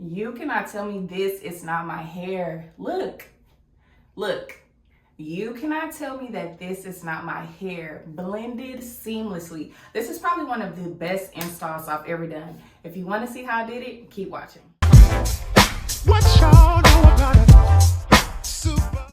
You cannot tell me this is not my hair. Look. You cannot tell me that this is not my hair, blended seamlessly. This is probably one of the best installs I've ever done. If you want to see how I did it, keep watching. What y'all know about it?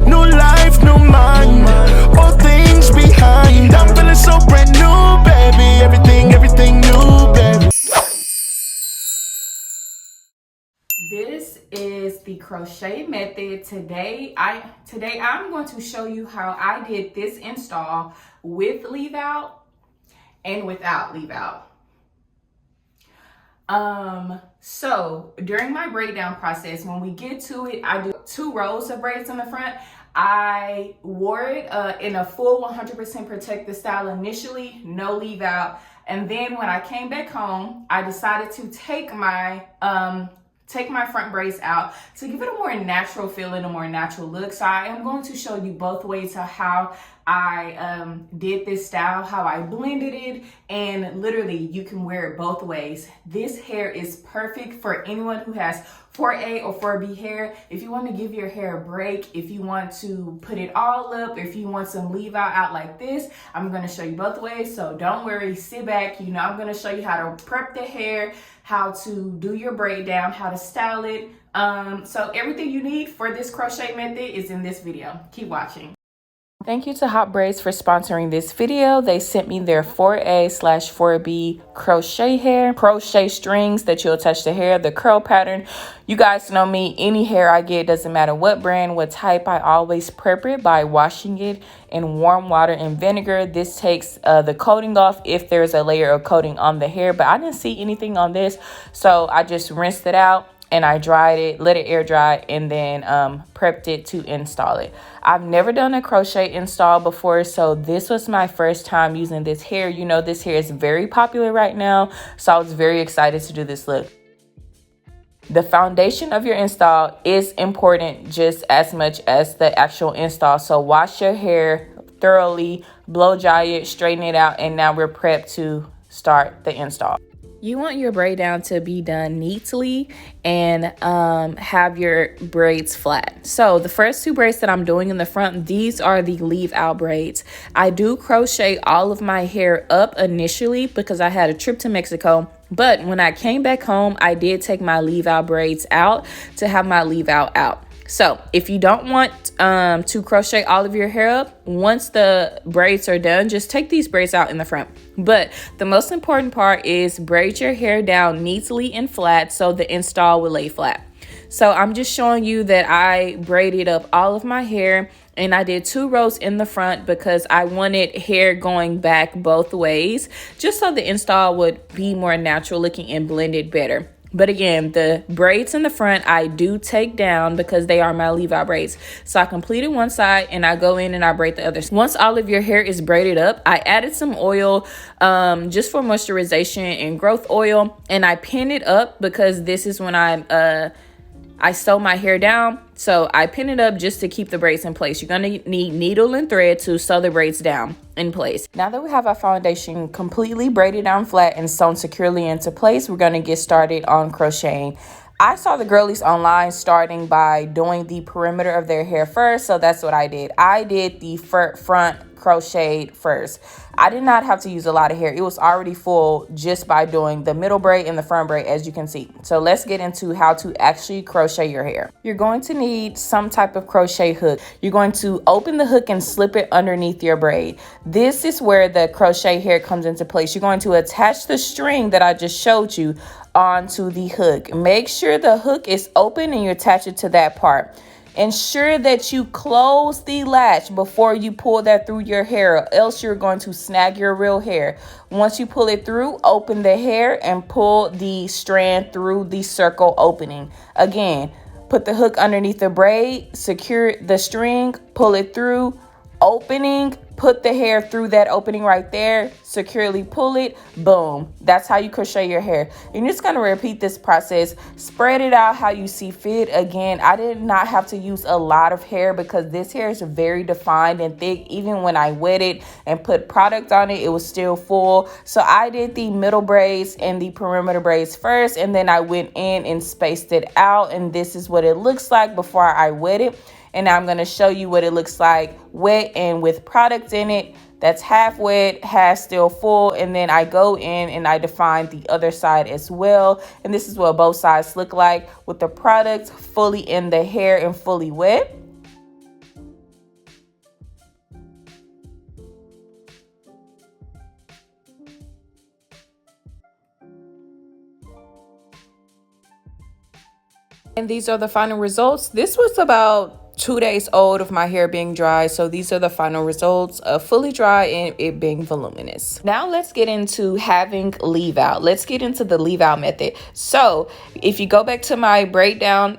New life, new mind, all things behind. I'm feeling so brand new, baby. Everything new, baby. This is the crochet method. Today I'm going to show you how I did this install with leave out and without leave out. So during my braid down process, when we get to it, I do 2 rows of braids in the front. I wore it in a full 100% protected style initially, no leave out. And then when I came back home, I decided to take my front braids out to give it a more natural feeling, a more natural look. So I am going to show you both ways of how I did this style, how I blended it, and literally you can wear it both ways. This hair is perfect for anyone who has 4A or 4B hair. If you want to give your hair a break, if you want to put it all up, if you want some leave out like this, I'm going to show you both ways. So don't worry, sit back. You know, I'm going to show you how to prep the hair, how to do your braid down, how to style it. So everything you need for this crochet method is in this video. Keep watching. Thank you to Hotbraids for sponsoring this video. They sent me their 4A/4B crochet strings that you'll attach to hair, the curl pattern. You guys know me, any hair I get, doesn't matter what brand, what type, I always prep it by washing it in warm water and vinegar. This takes the coating off if there's a layer of coating on the hair, but I didn't see anything on this, so I just rinsed it out and I dried it, let it air dry, and then prepped it to install it. I've never done a crochet install before, so this was my first time using this hair. You know, this hair is very popular right now, so I was very excited to do this look. The foundation of your install is important just as much as the actual install. So wash your hair thoroughly, blow dry it, straighten it out, and now we're prepped to start the install. You want your braid down to be done neatly and have your braids flat. So the first 2 braids that I'm doing in the front, these are the leave out braids. I do crochet all of my hair up initially because I had a trip to Mexico. But when I came back home, I did take my leave out braids out to have my leave out. So if you don't want to crochet all of your hair up, once the braids are done, just take these braids out in the front. But the most important part is braid your hair down neatly and flat so the install will lay flat. So I'm just showing you that I braided up all of my hair, and I did 2 rows in the front because I wanted hair going back both ways, just so the install would be more natural looking and blended better. But again, the braids in the front, I do take down because they are my leave out braids. So I completed one side and I go in and I braid the other. Once all of your hair is braided up, I added some oil just for moisturization and growth oil. And I pin it up because this is when I sew my hair down. So I pin it up just to keep the braids in place. You're going to need needle and thread to sew the braids down in place. Now that we have our foundation completely braided down flat and sewn securely into place, we're going to get started on crocheting. I saw the girlies online starting by doing the perimeter of their hair first, so that's what I did. I did the front crocheted first. I did not have to use a lot of hair. It was already full just by doing the middle braid and the front braid, as you can see. So let's get into how to actually crochet your hair. You're going to need some type of crochet hook. You're going to open the hook and slip it underneath your braid. This is where the crochet hair comes into place. You're going to attach the string that I just showed you onto the hook. Make sure the hook is open and you attach it to that part. Ensure that you close the latch before you pull that through your hair, or else you're going to snag your real hair. Once you pull it through, open the hair and pull the strand through the circle opening. Again, put the hook underneath the braid, secure the string, pull it through, opening, put the hair through that opening right there, securely pull it, boom. That's how you crochet your hair. You're just gonna repeat this process, spread it out how you see fit. Again, I did not have to use a lot of hair because this hair is very defined and thick. Even when I wet it and put product on it, it was still full. So I did the middle braids and the perimeter braids first, and then I went in and spaced it out, and this is what it looks like before I wet it. And now I'm going to show you what it looks like wet and with product in it. That's half wet, half still full. And then I go in and I define the other side as well. And this is what both sides look like with the product fully in the hair and fully wet. And these are the final results. This was about 2 days old of my hair being dry, so these are the final results of fully dry and it being voluminous. Now let's get into having leave out. Let's get into the leave out method. So if you go back to my braid down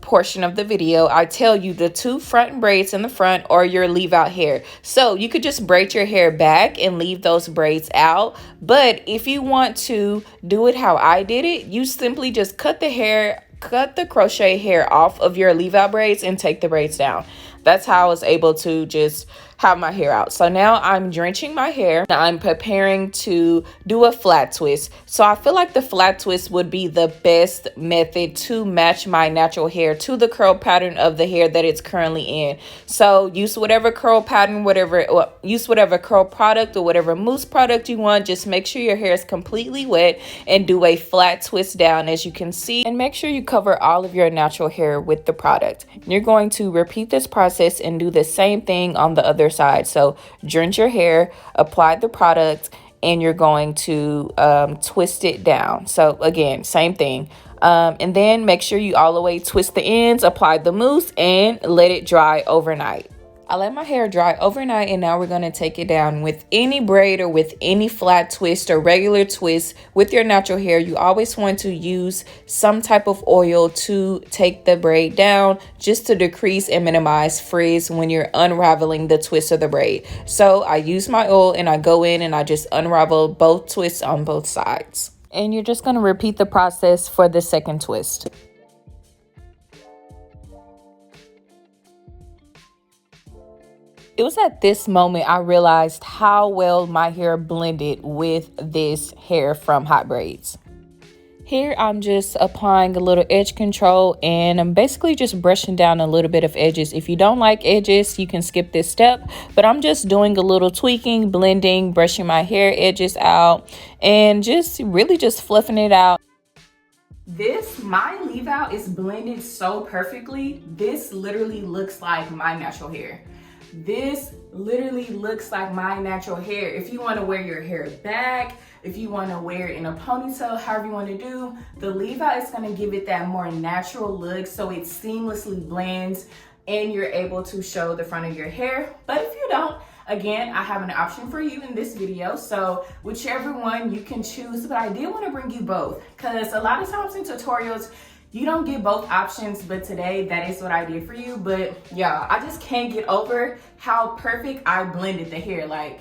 portion of the video, I tell you the 2 front braids in the front are your leave out hair. So you could just braid your hair back and leave those braids out, but if you want to do it how I did it, you simply just cut the crochet hair off of your leave out braids and take the braids down. That's how I was able to just have my hair out. So now I'm drenching my hair. Now I'm preparing to do a flat twist. So I feel like the flat twist would be the best method to match my natural hair to the curl pattern of the hair that it's currently in. So use whatever curl pattern, use whatever curl product or whatever mousse product you want. Just make sure your hair is completely wet and do a flat twist down, as you can see, and make sure you cover all of your natural hair with the product. You're going to repeat this process and do the same thing on the other side. So drench your hair, apply the product, and you're going to twist it down. So again, same thing. And then make sure you all the way twist the ends, apply the mousse, and let it dry overnight. I let my hair dry overnight, and now we're going to take it down with any braid or with any flat twist or regular twist with your natural hair. You always want to use some type of oil to take the braid down, just to decrease and minimize frizz when you're unraveling the twist of the braid. So I use my oil and I go in and I just unravel both twists on both sides. And you're just going to repeat the process for the second twist. It was at this moment I realized how well my hair blended with this hair from Hotbraids. Here I'm just applying a little edge control, and I'm basically just brushing down a little bit of edges. If you don't like edges, you can skip this step, but I'm just doing a little tweaking, blending, brushing my hair edges out, and just really just fluffing it out. My leave out is blended so perfectly. This literally looks like my natural hair. This literally looks like my natural hair. If you want to wear your hair back, if you want to wear it in a ponytail, however you want to do, the leave out is going to give it that more natural look, so it seamlessly blends and you're able to show the front of your hair. But if you don't, again, I have an option for you in this video, so whichever one you can choose. But I did want to bring you both, because a lot of times in tutorials you don't get both options, but today that is what I did for you. But yeah, I just can't get over how perfect I blended the hair. Like,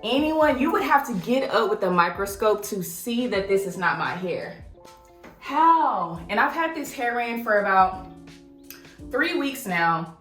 anyone, you would have to get up with a microscope to see that this is not my hair. How? And I've had this hair in for about 3 weeks now.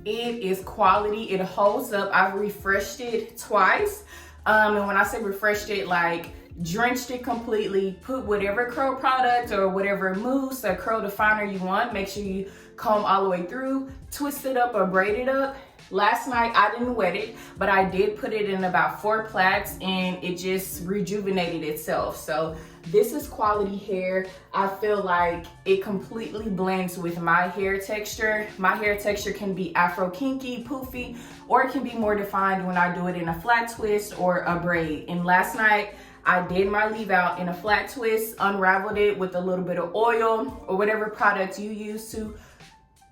It is quality, it holds up. I've refreshed it twice. And when I say refreshed it, like drenched it completely, put whatever curl product or whatever mousse or curl definer you want. Make sure you comb all the way through, twist it up or braid it up. Last night I didn't wet it, but I did put it in about 4 plaits and it just rejuvenated itself. So this is quality hair. I feel like it completely blends with my hair texture. My hair texture can be afro kinky, poofy, or it can be more defined when I do it in a flat twist or a braid. And last night I did my leave out in a flat twist, unraveled it with a little bit of oil or whatever product you use to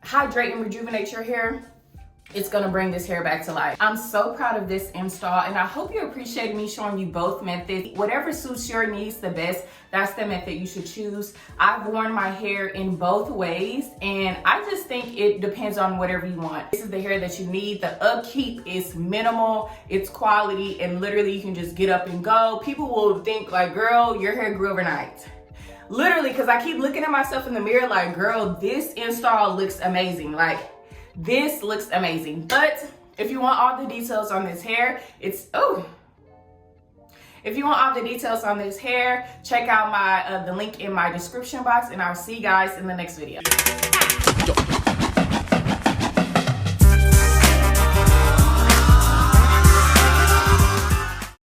hydrate and rejuvenate your hair. it's gonna bring this hair back to life. I'm so proud of this install, and I hope you appreciate me showing you both methods. Whatever suits your needs the best, that's the method you should choose. I've worn my hair in both ways, and I just think it depends on whatever you want. This is the hair that you need. The upkeep is minimal, it's quality, and literally you can just get up and go. People will think like, girl, your hair grew overnight. Literally, because I keep looking at myself in the mirror like, girl, this install looks amazing. Like, this looks amazing. But if you want all the details on this hair, if you want all the details on this hair, check out the link in my description box, and I'll see you guys in the next video.